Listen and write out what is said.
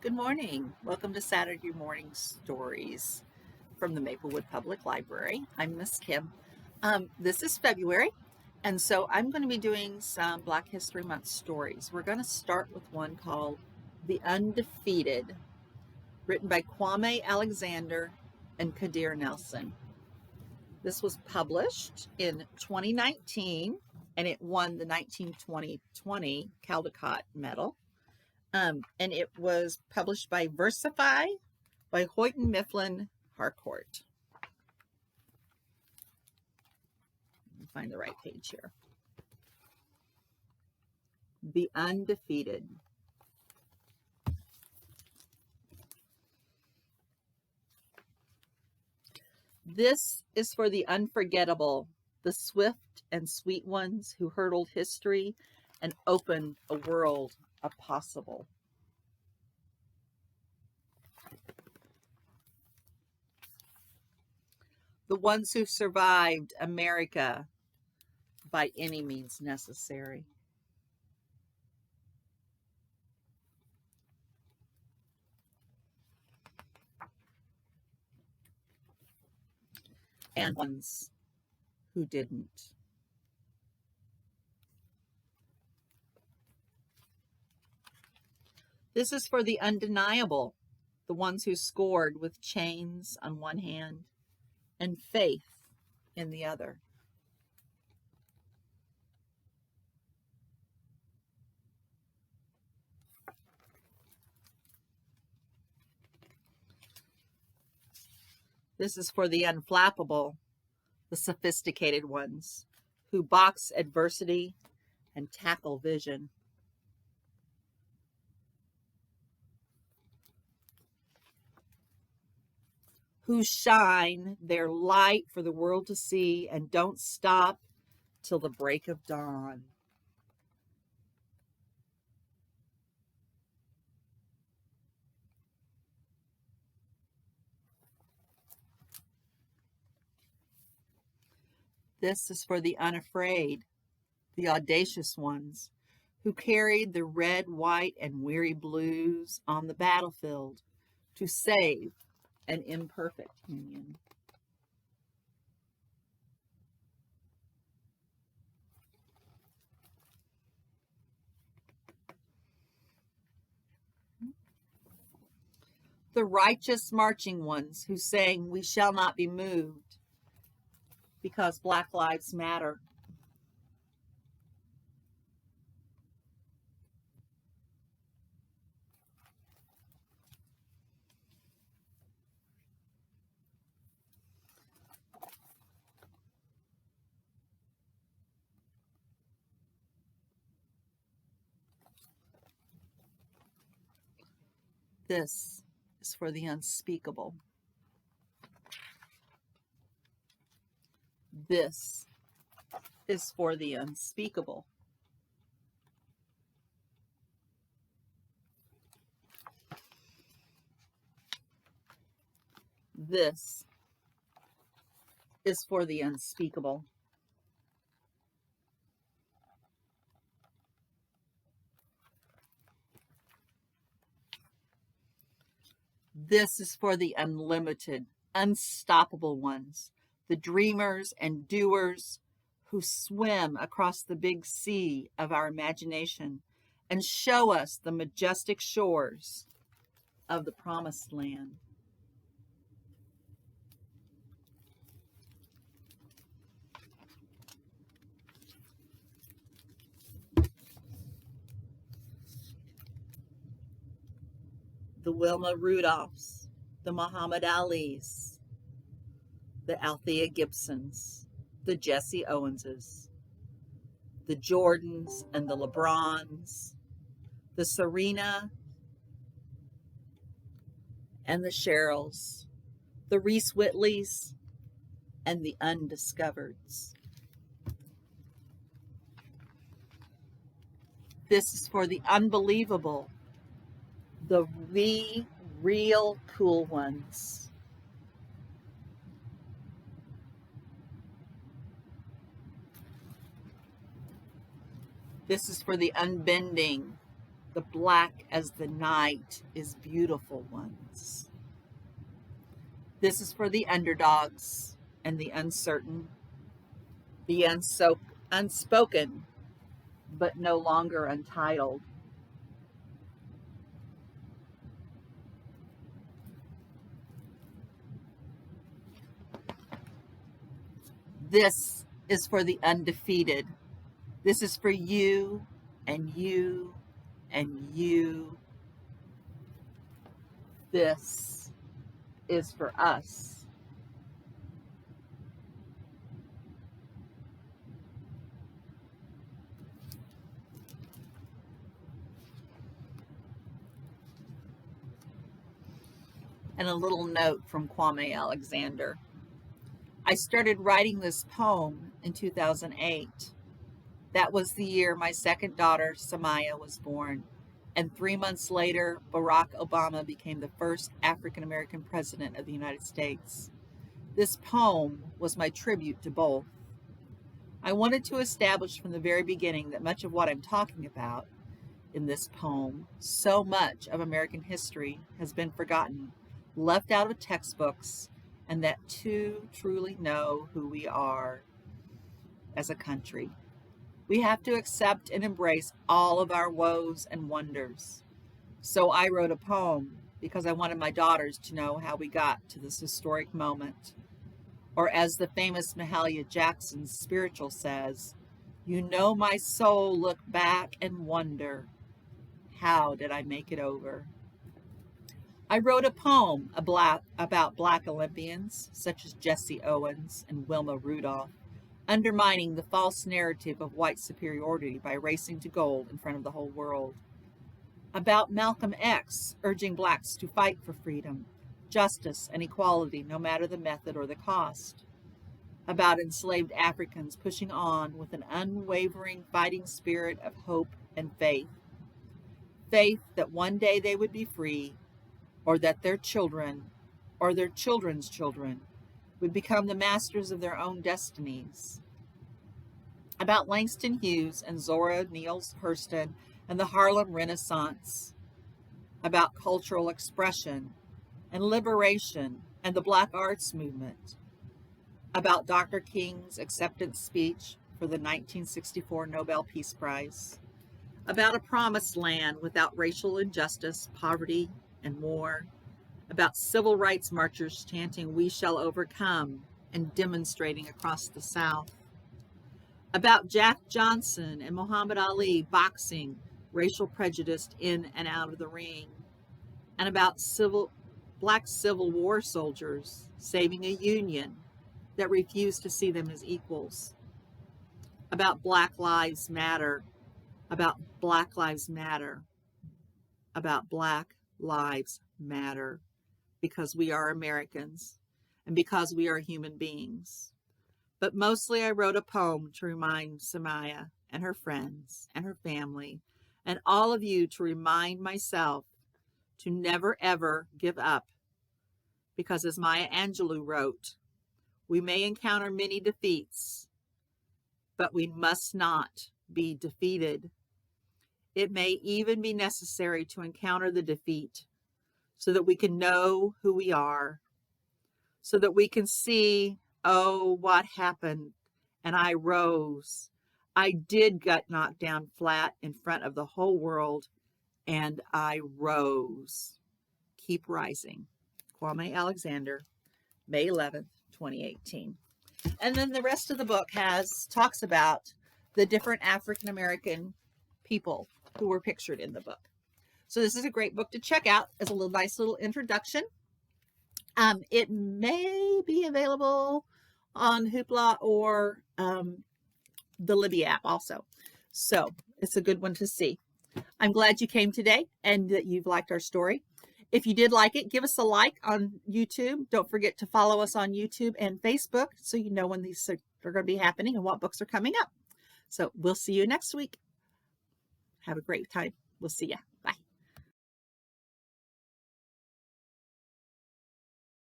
Good morning. Welcome to Saturday Morning Stories from the Maplewood Public Library. I'm Miss Kim. This is February, and so I'm going to be doing some Black History Month stories. We're going to start with one called The Undefeated, written by Kwame Alexander and Kadir Nelson. This was published in 2019, and it won the 2020 Caldecott Medal. And it was published by Versify by Houghton Mifflin Harcourt. Let me find the right page here. The Undefeated. This is for the unforgettable, the swift and sweet ones who hurdled history and opened a world of possible. The ones who survived America by any means necessary. And ones who didn't. This is for the undeniable, the ones who scored with chains on one hand and faith in the other. This is for the unflappable, the sophisticated ones who box adversity and tackle vision. Who shine their light for the world to see and don't stop till the break of dawn. This is for the unafraid, the audacious ones who carried the red, white, and weary blues on the battlefield to save an imperfect union. The righteous marching ones who sang, "We shall not be moved," because Black Lives Matter. This is for the unspeakable. This is for the unspeakable. This is for the unspeakable. This is for the unlimited, unstoppable ones, the dreamers and doers who swim across the big sea of our imagination and show us the majestic shores of the promised land. The Wilma Rudolphs, the Muhammad Alis, the Althea Gibsons, the Jesse Owenses, the Jordans and the LeBrons, the Serena and the Cheryls, the Reese Whitleys and the Undiscovereds. This is for the unbelievable, the real cool ones. This is for the unbending, the black as the night is beautiful ones. This is for the underdogs and the uncertain, the unspoken, but no longer untitled. This is for the undefeated. This is for you and you and you. This is for us. And a little note from Kwame Alexander. I started writing this poem in 2008. That was the year my second daughter, Samaya, was born. And 3 months later, Barack Obama became the first African American president of the United States. This poem was my tribute to both. I wanted to establish from the very beginning that much of what I'm talking about in this poem, so much of American history, has been forgotten, left out of textbooks, and that two truly know who we are as a country. We have to accept and embrace all of our woes and wonders. So I wrote a poem because I wanted my daughters to know how we got to this historic moment. Or as the famous Mahalia Jackson's spiritual says, you know my soul look back and wonder, how did I make it over? I wrote a poem about Black Olympians such as Jesse Owens and Wilma Rudolph, undermining the false narrative of white superiority by racing to gold in front of the whole world. About Malcolm X urging blacks to fight for freedom, justice, and equality no matter the method or the cost. About enslaved Africans pushing on with an unwavering fighting spirit of hope and faith. Faith that one day they would be free, or that their children or their children's children would become the masters of their own destinies. About Langston Hughes and Zora Neale Hurston and the Harlem Renaissance. About cultural expression and liberation and the Black Arts Movement. About Dr. King's acceptance speech for the 1964 Nobel Peace Prize. About a promised land without racial injustice, poverty, and war. About civil rights marchers chanting, "We shall overcome," and demonstrating across the South. About Jack Johnson and Muhammad Ali boxing racial prejudice in and out of the ring. And about Black Civil War soldiers saving a union that refused to see them as equals. About Black Lives Matter. About Black Lives Matter. About Black Lives Matter, because we are Americans and because we are human beings. But mostly I wrote a poem to remind Samaya and her friends and her family and all of you to remind myself to never ever give up, because as Maya Angelou wrote, we may encounter many defeats, but we must not be defeated. It may even be necessary to encounter the defeat so that we can know who we are, so that we can see, oh, what happened, and I rose. I did get knocked down flat in front of the whole world, and I rose. Keep rising. Kwame Alexander, May 11th, 2018. And then the rest of the book talks about the different African American people who were pictured in the book. So this is a great book to check out as a nice little introduction. It may be available on Hoopla or the Libby app also. So it's a good one to see. I'm glad you came today and that you've liked our story. If you did like it, give us a like on YouTube. Don't forget to follow us on YouTube and Facebook so you know when these are going to be happening and what books are coming up. So we'll see you next week. Have a great time. We'll see ya.